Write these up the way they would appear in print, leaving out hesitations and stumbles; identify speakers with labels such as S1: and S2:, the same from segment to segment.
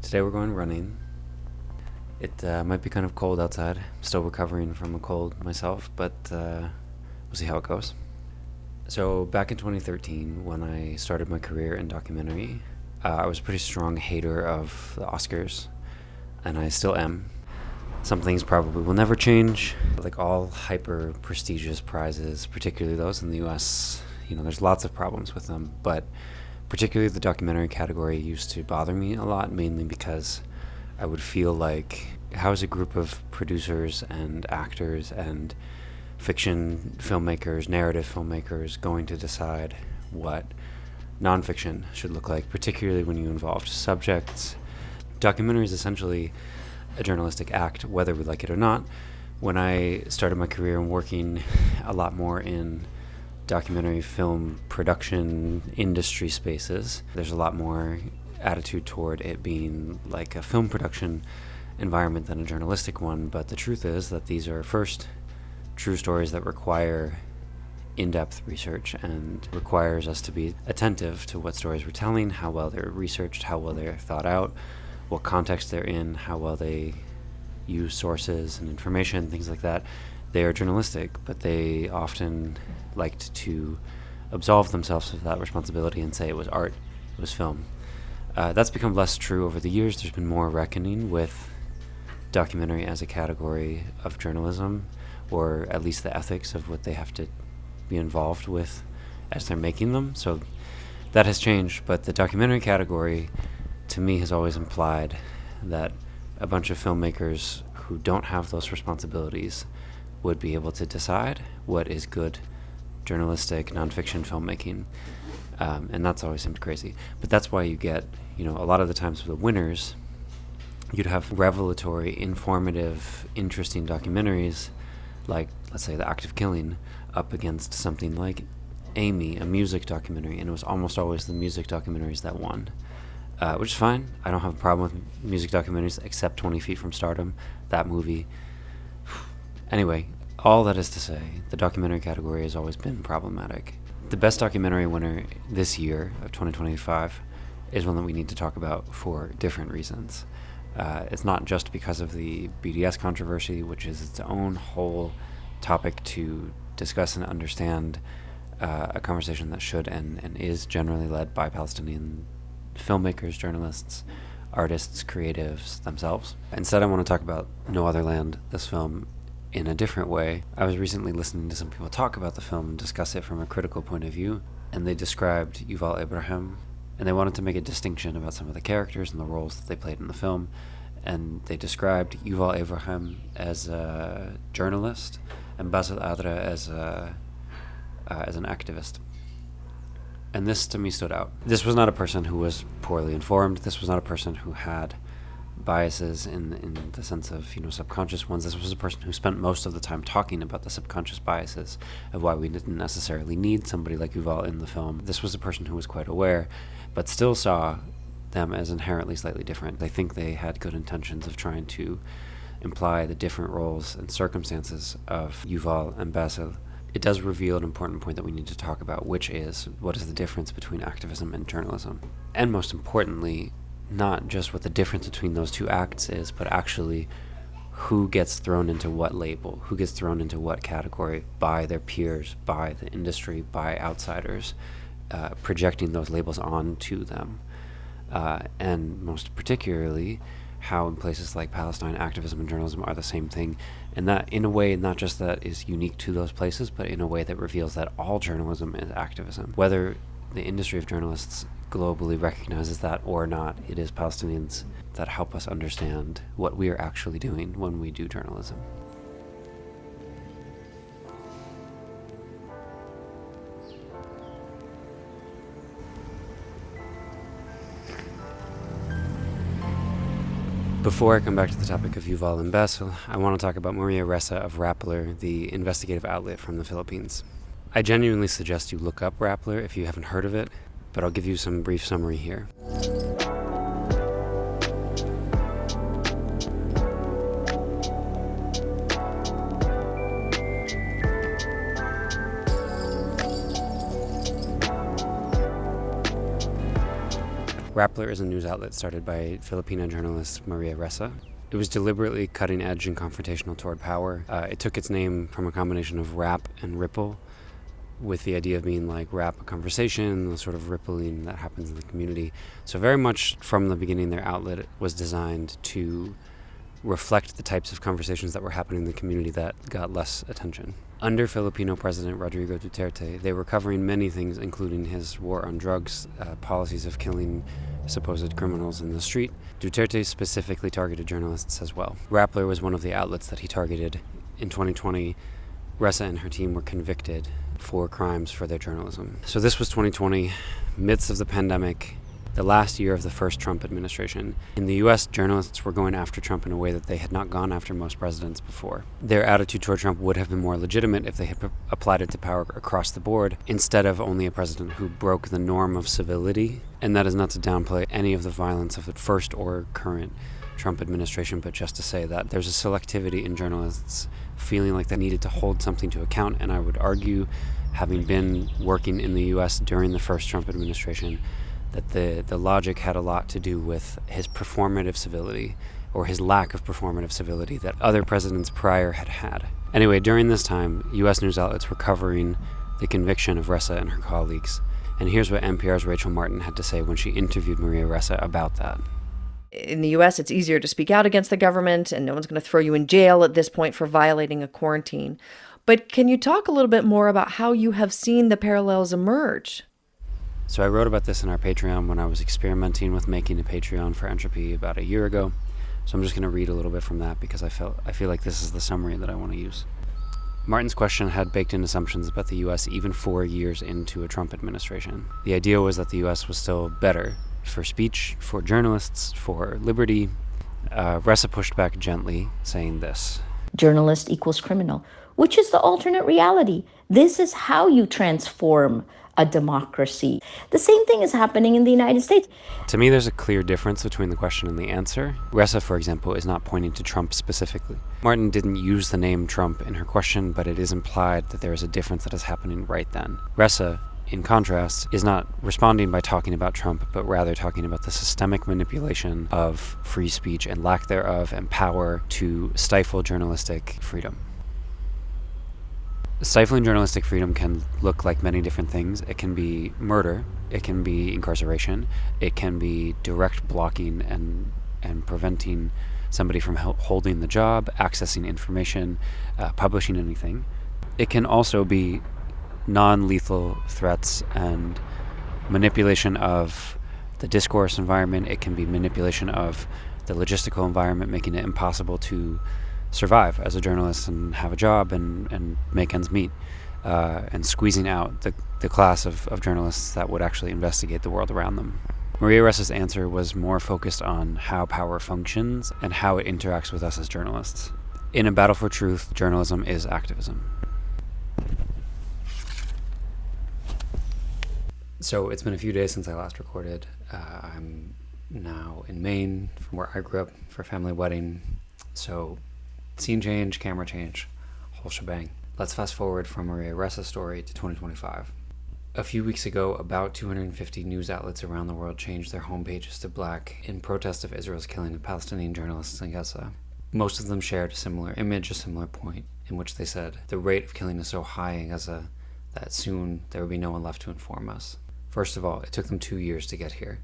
S1: Today we're going running. It might be kind of cold outside. I'm still recovering from a cold myself, but we'll see how it goes. So back in 2013, when I started my career in documentary, I was a pretty strong hater of the Oscars, and I still am. Some things probably will never change. Like all hyper prestigious prizes, particularly those in the US, there's lots of problems with them, but particularly the documentary category used to bother me a lot, mainly because I would feel like, how is a group of producers and actors and fiction filmmakers, narrative filmmakers going to decide what nonfiction should look like, particularly when you involve subjects. Documentary is essentially a journalistic act, whether we like it or not. When I started my career and working a lot more in documentary film production industry spaces, there's a lot more attitude toward it being like a film production environment than a journalistic one. But the truth is that these are first true stories that require in-depth research and requires us to be attentive to what stories we're telling, how well they're researched, how well they're thought out, what context they're in, how well they use sources and information, things like that. They are journalistic, but they often liked to absolve themselves of that responsibility and say it was art, it was film. That's become less true over the years. There's been more reckoning with documentary as a category of journalism, or at least the ethics of what they have to be involved with as they're making them. So that has changed, but the documentary category to me has always implied that a bunch of filmmakers who don't have those responsibilities would be able to decide what is good journalistic nonfiction filmmaking, and that's always seemed crazy. But that's why you get, a lot of the times for the winners, you'd have revelatory, informative, interesting documentaries like, let's say, The Act of Killing up against something like Amy, a music documentary, and it was almost always the music documentaries that won. Which is fine. I don't have a problem with music documentaries, except 20 Feet from Stardom, that movie. Anyway, all that is to say, the documentary category has always been problematic. The best documentary winner this year of 2025 is one that we need to talk about for different reasons. It's not just because of the BDS controversy, which is its own whole topic to discuss and understand, a conversation that should and is generally led by Palestinian filmmakers, journalists, artists, creatives themselves. Instead, I want to talk about No Other Land, this film, in a different way. I was recently listening to some people talk about the film and discuss it from a critical point of view, and they described Yuval Abraham, and they wanted to make a distinction about some of the characters and the roles that they played in the film, and they described Yuval Abraham as a journalist and Basil Adra as an activist. And this to me stood out. This was not a person who was poorly informed. This was not a person who had biases in the sense of, subconscious ones. This was a person who spent most of the time talking about the subconscious biases of why we didn't necessarily need somebody like Yuval in the film. This was a person who was quite aware, but still saw them as inherently slightly different. I think they had good intentions of trying to imply the different roles and circumstances of Yuval and Basil. It does reveal an important point that we need to talk about, which is, what is the difference between activism and journalism? And most importantly, not just what the difference between those two acts is, but actually who gets thrown into what label, who gets thrown into what category by their peers, by the industry, by outsiders, projecting those labels onto them. And most particularly, how in places like Palestine, activism and journalism are the same thing, and that in a way not just that is unique to those places, but in a way that reveals that all journalism is activism. Whether the industry of journalists globally recognizes that or not, it is Palestinians that help us understand what we are actually doing when we do journalism. Before I come back to the topic of Yuval and Basil, I want to talk about Maria Ressa of Rappler, the investigative outlet from the Philippines. I genuinely suggest you look up Rappler if you haven't heard of it, but I'll give you some brief summary here. Rappler is a news outlet started by Filipino journalist Maria Ressa. It was deliberately cutting edge and confrontational toward power. It took its name from a combination of rap and ripple, with the idea of being like rap a conversation, the sort of rippling that happens in the community. So very much from the beginning, their outlet was designed to reflect the types of conversations that were happening in the community that got less attention. Under Filipino President Rodrigo Duterte, they were covering many things, including his war on drugs, policies of killing supposed criminals in the street. Duterte specifically targeted journalists as well. Rappler was one of the outlets that he targeted. In 2020, Ressa and her team were convicted for crimes for their journalism. So this was 2020, midst of the pandemic, the last year of the first Trump administration. In the US, journalists were going after Trump in a way that they had not gone after most presidents before. Their attitude toward Trump would have been more legitimate if they had applied it to power across the board, instead of only a president who broke the norm of civility. And that is not to downplay any of the violence of the first or current Trump administration, but just to say that there's a selectivity in journalists feeling like they needed to hold something to account. And I would argue, having been working in the US during the first Trump administration, that the logic had a lot to do with his performative civility, or his lack of performative civility that other presidents prior had had. Anyway, during this time, US news outlets were covering the conviction of Ressa and her colleagues. And here's what NPR's Rachel Martin had to say when she interviewed Maria Ressa about that.
S2: In the U.S., it's easier to speak out against the government, and no one's going to throw you in jail at this point for violating a quarantine. But can you talk a little bit more about how you have seen the parallels emerge?
S1: So I wrote about this in our Patreon when I was experimenting with making a Patreon for Entropy about a year ago. So I'm just going to read a little bit from that because I feel like this is the summary that I want to use. Martin's question had baked in assumptions about the U.S. even 4 years into a Trump administration. The idea was that the U.S. was still better for speech, for journalists, for liberty. Ressa pushed back gently, saying this:
S3: journalist equals criminal, which is the alternate reality. This is how you transform a democracy. The same thing is happening in the United States.
S1: To me, there's a clear difference between the question and the answer. Ressa, for example, is not pointing to Trump specifically. Martin didn't use the name Trump in her question, but it is implied that there is a difference that is happening right then. Ressa, in contrast, is not responding by talking about Trump, but rather talking about the systemic manipulation of free speech and lack thereof and power to stifle journalistic freedom. Stifling journalistic freedom can look like many different things. It can be murder, it can be incarceration, it can be direct blocking and preventing somebody from holding the job, accessing information, publishing anything. It can also be non-lethal threats and manipulation of the discourse environment. It can be manipulation of the logistical environment, making it impossible to survive as a journalist and have a job and make ends meet, and squeezing out the class of journalists that would actually investigate the world around them. Maria Ressa's answer was more focused on how power functions and how it interacts with us as journalists. In a battle for truth, journalism is activism. So it's been a few days since I last recorded. I'm now in Maine, from where I grew up, for a family wedding. So scene change, camera change, whole shebang. Let's fast forward from Maria Ressa's story to 2025. A few weeks ago, about 250 news outlets around the world changed their homepages to black in protest of Israel's killing of Palestinian journalists in Gaza. Most of them shared a similar image, a similar point, in which they said, the rate of killing is so high in Gaza that soon there would be no one left to inform us. First of all, it took them 2 years to get here.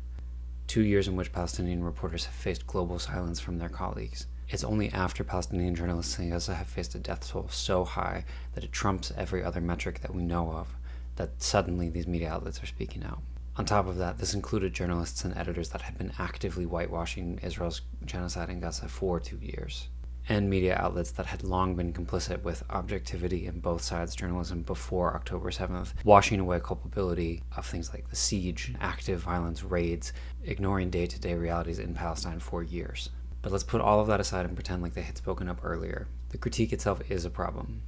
S1: 2 years in which Palestinian reporters have faced global silence from their colleagues. It's only after Palestinian journalists in Gaza have faced a death toll so high that it trumps every other metric that we know of that suddenly these media outlets are speaking out. On top of that, this included journalists and editors that had been actively whitewashing Israel's genocide in Gaza for 2 years, and media outlets that had long been complicit with objectivity in both sides journalism before October 7th, washing away culpability of things like the siege, active violence, raids, ignoring day-to-day realities in Palestine for years. But let's put all of that aside and pretend like they had spoken up earlier. The critique itself is a problem.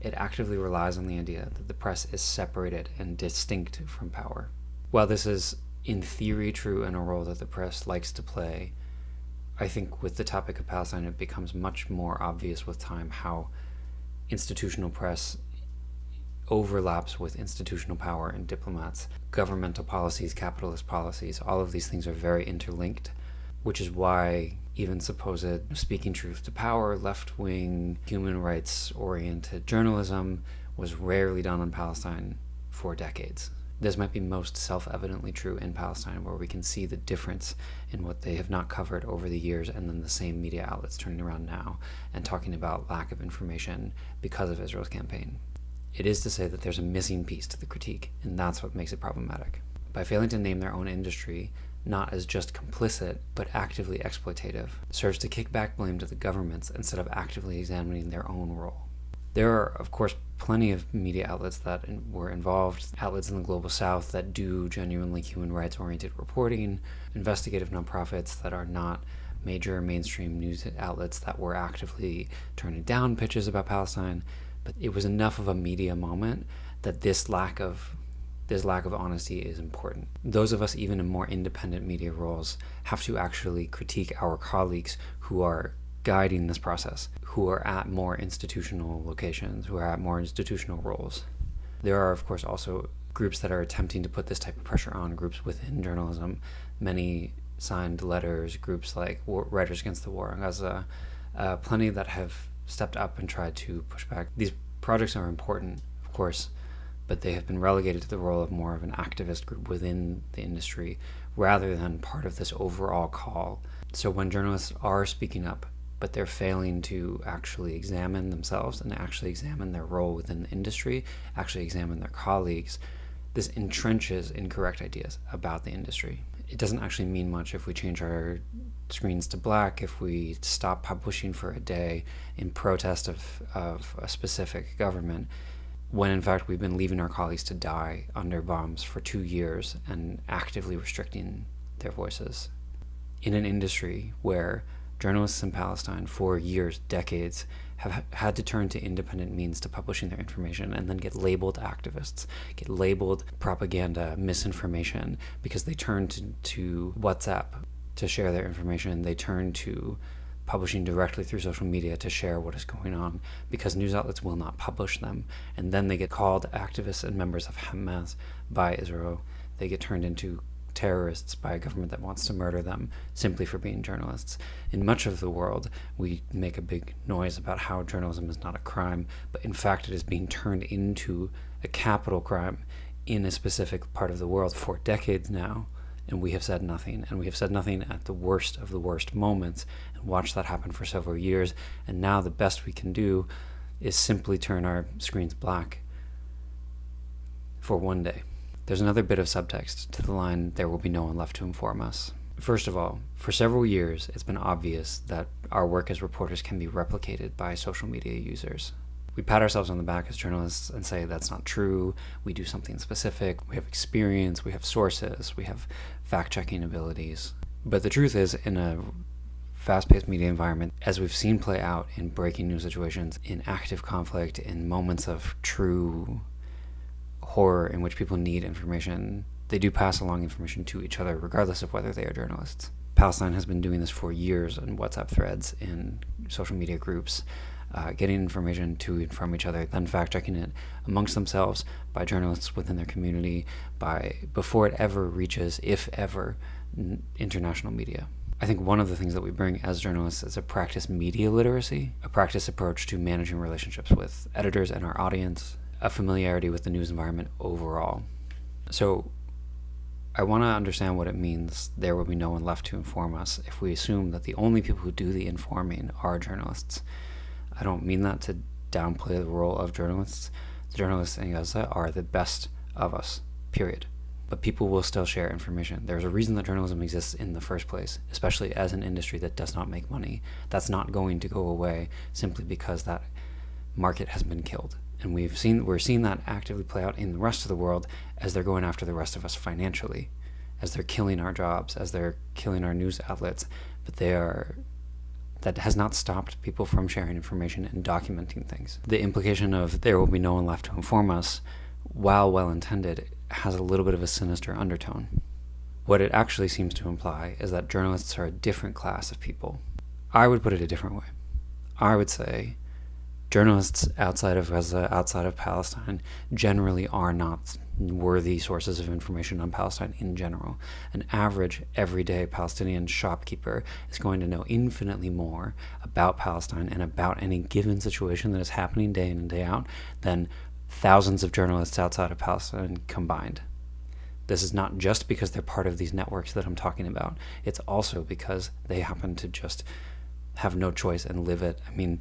S1: It actively relies on the idea that the press is separated and distinct from power. While this is in theory true and a role that the press likes to play, I think with the topic of Palestine it becomes much more obvious with time how institutional press overlaps with institutional power and diplomats, governmental policies, capitalist policies. All of these things are very interlinked, which is why even supposed speaking truth to power, left-wing, human rights-oriented journalism was rarely done in Palestine for decades. This might be most self-evidently true in Palestine, where we can see the difference in what they have not covered over the years, and then the same media outlets turning around now and talking about lack of information because of Israel's campaign. It is to say that there's a missing piece to the critique, and that's what makes it problematic. By failing to name their own industry, not as just complicit, but actively exploitative, serves to kick back blame to the governments instead of actively examining their own role. There are, of course, plenty of media outlets that were involved, outlets in the global south that do genuinely human rights-oriented reporting, investigative nonprofits that are not major mainstream news outlets that were actively turning down pitches about Palestine, but it was enough of a media moment that this lack of honesty is important. Those of us even in more independent media roles have to actually critique our colleagues who are guiding this process, who are at more institutional locations, who are at more institutional roles. There are, of course, also groups that are attempting to put this type of pressure on, groups within journalism. Many signed letters, groups like Writers Against the War on Gaza, plenty that have stepped up and tried to push back. These projects are important, of course, but they have been relegated to the role of more of an activist group within the industry rather than part of this overall call. So when journalists are speaking up, but they're failing to actually examine themselves and actually examine their role within the industry, actually examine their colleagues, this entrenches incorrect ideas about the industry. It doesn't actually mean much if we change our screens to black, if we stop publishing for a day in protest of a specific government, when in fact we've been leaving our colleagues to die under bombs for 2 years and actively restricting their voices. In an industry where journalists in Palestine for years, decades, have had to turn to independent means to publishing their information and then get labeled activists, get labeled propaganda, misinformation, because they turn to WhatsApp to share their information. They turn to publishing directly through social media to share what is going on because news outlets will not publish them. And then they get called activists and members of Hamas by Israel. They get turned into terrorists by a government that wants to murder them simply for being journalists. In much of the world, we make a big noise about how journalism is not a crime, but in fact it is being turned into a capital crime in a specific part of the world for decades now, and we have said nothing. And we have said nothing at the worst of the worst moments and watched that happen for several years, and now the best we can do is simply turn our screens black for one day. There's another bit of subtext to the line, "There will be no one left to inform us." First of all, for several years, it's been obvious that our work as reporters can be replicated by social media users. We pat ourselves on the back as journalists and say that's not true, we do something specific, we have experience, we have sources, we have fact-checking abilities. But the truth is, in a fast-paced media environment, as we've seen play out in breaking news situations, in active conflict, in moments of true horror in which people need information, they do pass along information to each other regardless of whether they are journalists. Palestine has been doing this for years in WhatsApp threads, in social media groups, getting information to and from each other, then fact-checking it amongst themselves by journalists within their community, before it ever reaches, if ever, international media. I think one of the things that we bring as journalists is a practice media literacy, a practice approach to managing relationships with editors and our audience, a familiarity with the news environment overall. So I want to understand what it means there will be no one left to inform us if we assume that the only people who do the informing are journalists. I don't mean that to downplay the role of journalists. The journalists in Gaza are the best of us, period. But people will still share information. There's a reason that journalism exists in the first place, especially as an industry that does not make money. That's not going to go away simply because that market has been killed. And we're seeing that actively play out in the rest of the world as they're going after the rest of us financially, as they're killing our jobs, as they're killing our news outlets. But that has not stopped people from sharing information and documenting things. The implication of there will be no one left to inform us, while well-intended, has a little bit of a sinister undertone. What it actually seems to imply is that journalists are a different class of people. I would put it a different way. I would say Journalists outside of Gaza, outside of Palestine, generally are not worthy sources of information on Palestine in general. An average, everyday Palestinian shopkeeper is going to know infinitely more about Palestine and about any given situation that is happening day in and day out than thousands of journalists outside of Palestine combined. This is not just because they're part of these networks that I'm talking about. It's also because they happen to just have no choice and live it. I mean,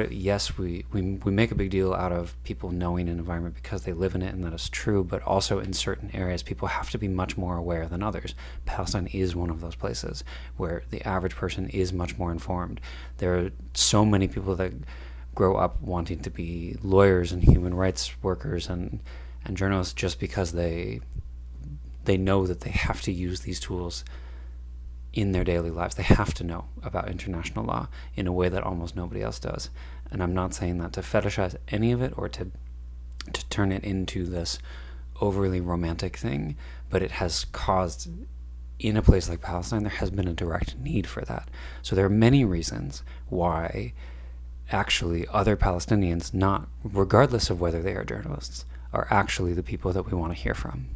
S1: yes, we make a big deal out of people knowing an environment because they live in it, and that is true, but also in certain areas, people have to be much more aware than others. Palestine is one of those places where the average person is much more informed. There are so many people that grow up wanting to be lawyers and human rights workers and journalists just because they know that they have to use these tools in their daily lives. They have to know about international law in a way that almost nobody else does. And I'm not saying that to fetishize any of it or to turn it into this overly romantic thing, but it has caused, in a place like Palestine, there has been a direct need for that. So there are many reasons why actually other Palestinians, not regardless of whether they are journalists, are actually the people that we want to hear from.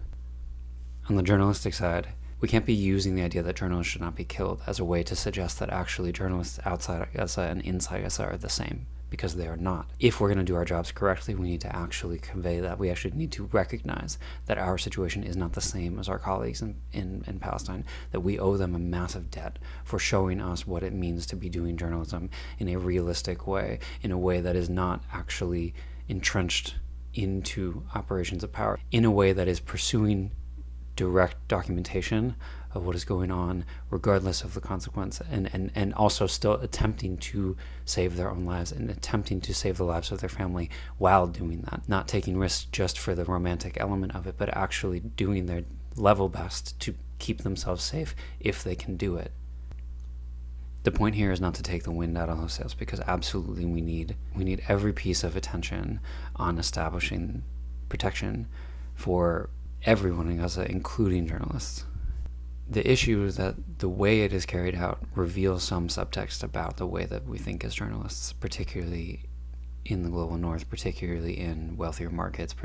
S1: On the journalistic side, we can't be using the idea that journalists should not be killed as a way to suggest that actually journalists outside Gaza and inside Gaza are the same, because they are not. If we're going to do our jobs correctly, we need to actually convey that. We actually need to recognize that our situation is not the same as our colleagues in Palestine, that we owe them a massive debt for showing us what it means to be doing journalism in a realistic way, in a way that is not actually entrenched into operations of power, in a way that is pursuing direct documentation of what is going on, regardless of the consequence, and also still attempting to save their own lives and attempting to save the lives of their family while doing that. Not taking risks just for the romantic element of it, but actually doing their level best to keep themselves safe if they can do it. The point here is not to take the wind out of those sails, because absolutely we need every piece of attention on establishing protection for everyone in Gaza, including journalists. The issue is that the way it is carried out reveals some subtext about the way that we think as journalists, particularly in the global north, particularly in wealthier markets,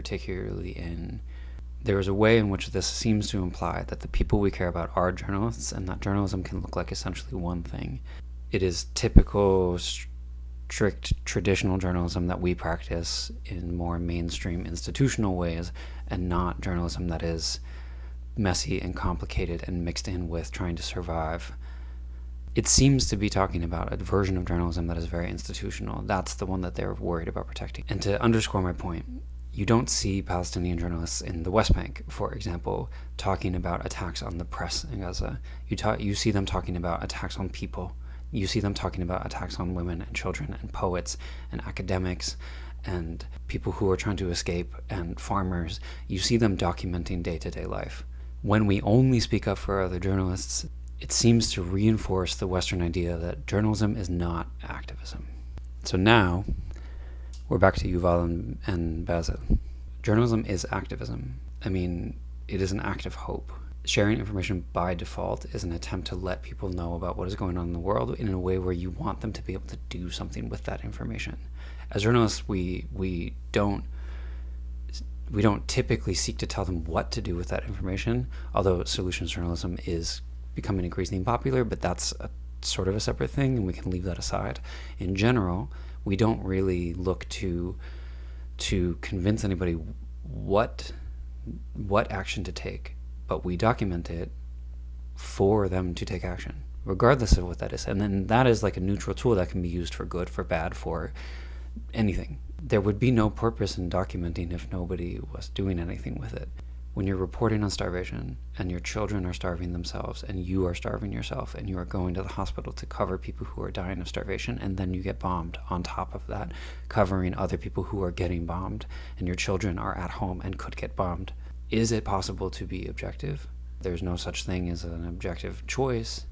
S1: there is a way in which this seems to imply that the people we care about are journalists, and that journalism can look like essentially one thing. It is typical, strict, traditional journalism that we practice in more mainstream institutional ways, and not journalism that is messy and complicated and mixed in with trying to survive. It seems to be talking about a version of journalism that is very institutional. That's the one that they're worried about protecting. And to underscore my point, you don't see Palestinian journalists in the West Bank, for example, talking about attacks on the press in Gaza. You see them talking about attacks on people. You see them talking about attacks on women and children and poets and academics and people who are trying to escape and farmers. You see them documenting day-to-day life. When we only speak up for other journalists, it seems to reinforce the Western idea that journalism is not activism. So now, we're back to Yuval and Basil. Journalism is activism. I mean, it is an act of hope. Sharing information by default is an attempt to let people know about what is going on in the world in a way where you want them to be able to do something with that information. As journalists, we don't typically seek to tell them what to do with that information, although solutions journalism is becoming increasingly popular, but that's a sort of a separate thing, and we can leave that aside. In general, we don't really look to convince anybody what action to take, but we document it for them to take action, regardless of what that is. And then that is like a neutral tool that can be used for good, for bad, for anything. There would be no purpose in documenting if nobody was doing anything with it. When you're reporting on starvation and your children are starving themselves and you are starving yourself and you are going to the hospital to cover people who are dying of starvation, and then you get bombed on top of that, covering other people who are getting bombed, and your children are at home and could get bombed, is it possible to be objective? There's no such thing as an objective choice,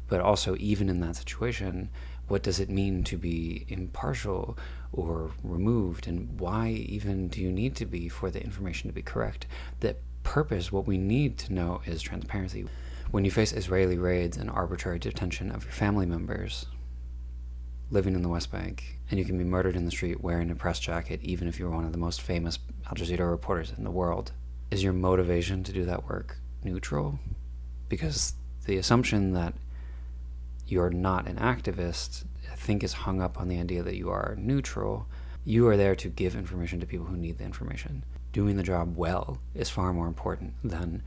S1: but also even in that situation, what does it mean to be impartial or removed, and why even do you need to be for the information to be correct? The purpose, what we need to know, is transparency. When you face Israeli raids and arbitrary detention of your family members, living in the West Bank, and you can be murdered in the street wearing a press jacket, even if you're one of the most famous Al Jazeera reporters in the world. Is your motivation to do that work neutral? Because the assumption that you're not an activist, I think, is hung up on the idea that you are neutral. You are there to give information to people who need the information. Doing the job well is far more important than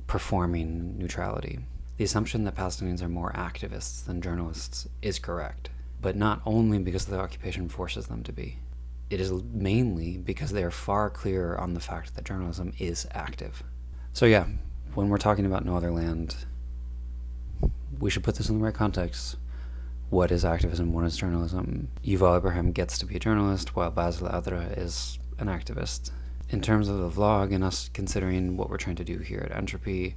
S1: performing neutrality. The assumption that Palestinians are more activists than journalists is correct, but not only because the occupation forces them to be. It is mainly because they are far clearer on the fact that journalism is active. So yeah, when we're talking about no other land, we should put this in the right context. What is activism? What is journalism? Yuval Abraham gets to be a journalist, while Basil Adra is an activist. In terms of the vlog and us considering what we're trying to do here at Entropy,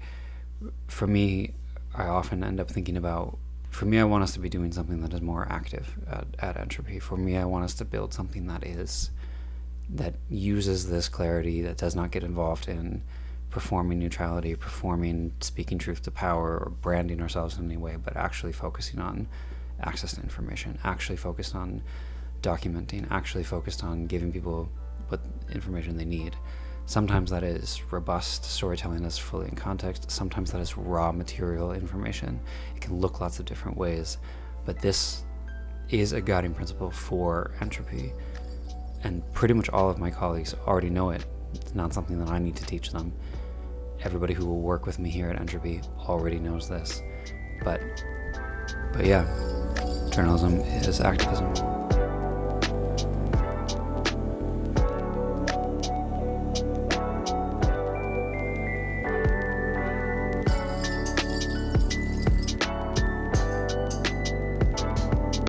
S1: for me, I often end up thinking about, for me, I want us to be doing something that is more active at Entropy. For me, I want us to build something that uses this clarity, that does not get involved in performing neutrality, performing speaking truth to power, or branding ourselves in any way, but actually focusing on access to information, actually focused on documenting, actually focused on giving people what information they need. Sometimes that is robust storytelling that's fully in context. Sometimes that is raw material information. It can look lots of different ways, but this is a guiding principle for Entropy, and pretty much all of my colleagues already know it. It's not something that I need to teach them. Everybody who will work with me here at Entropy already knows this. But yeah, journalism is activism.